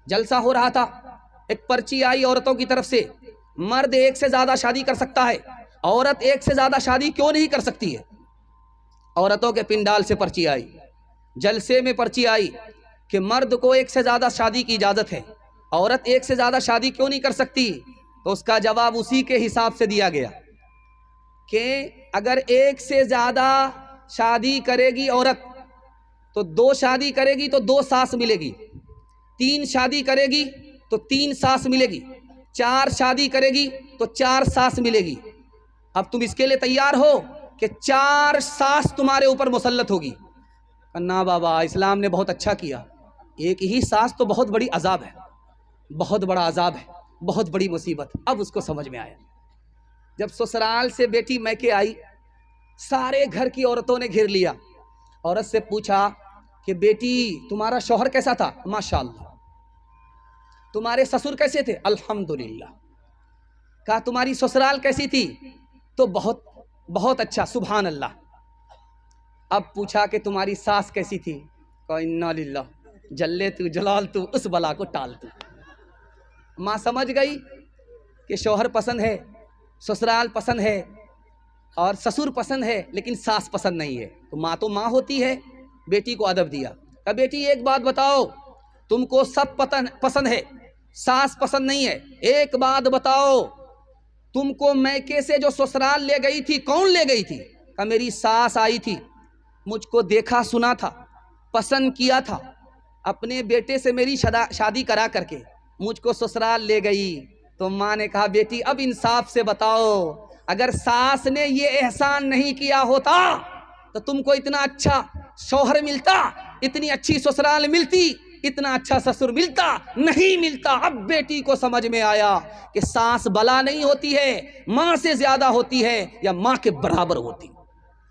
जलसा हो रहा था, एक पर्ची आई औरतों की तरफ से, मर्द एक से ज़्यादा शादी कर सकता है, औरत एक से ज़्यादा शादी क्यों नहीं कर सकती है। औरतों के पिंडाल से पर्ची आई, जलसे में पर्ची आई कि मर्द को एक से ज़्यादा शादी की इजाज़त है, औरत एक से ज़्यादा शादी क्यों नहीं कर सकती। तो उसका जवाब उसी के हिसाब से दिया गया कि अगर एक से ज़्यादा शादी करेगी औरत तो 2 शादी करेगी तो 2 सास मिलेगी, 3 शादी करेगी तो 3 सास मिलेगी, 4 शादी करेगी तो 4 सास मिलेगी। अब तुम इसके लिए तैयार हो कि 4 सास तुम्हारे ऊपर मुसल्लत होगी। ना बाबा, इस्लाम ने बहुत अच्छा किया, एक ही सास तो बहुत बड़ी अजाब है, बहुत बड़ा अजाब है, बहुत बड़ी मुसीबत। अब उसको समझ में आया। जब ससुराल से बेटी मैके आई, सारे घर की औरतों ने घेर लिया। औरत से पूछा कि बेटी तुम्हारा शौहर कैसा था। माशाअल्लाह। तुम्हारे ससुर कैसे थे। अल्हम्दुलिल्लाह। कहा तुम्हारी ससुराल कैसी थी। तो बहुत बहुत अच्छा, सुभान अल्लाह। अब पूछा कि तुम्हारी सास कैसी थी। कहा इन्ना लिल्लाह, जल्ले तू जलाल तू, उस बला को टाल तू। माँ समझ गई कि शौहर पसंद है, ससुराल पसंद है और ससुर पसंद है, लेकिन सास पसंद नहीं है। तो माँ होती है। बेटी को अदब दिया। कहा बेटी एक बात बताओ, तुमको सब पसंद है, सास पसंद नहीं है, एक बात बताओ, तुमको मैके से जो ससुराल ले गई थी कौन ले गई थी। कहा मेरी सास आई थी, मुझको देखा सुना था, पसंद किया था, अपने बेटे से मेरी शादी करा करके मुझको ससुराल ले गई। तो माँ ने कहा बेटी अब इंसाफ से बताओ, अगर सास ने ये एहसान नहीं किया होता तो तुमको इतना अच्छा शौहर मिलता, इतनी अच्छी ससुराल मिलती, इतना अच्छा ससुर मिलता, नहीं मिलता। अब बेटी को समझ में आया कि सास बला नहीं होती है, माँ से ज्यादा होती है या माँ के बराबर होती है।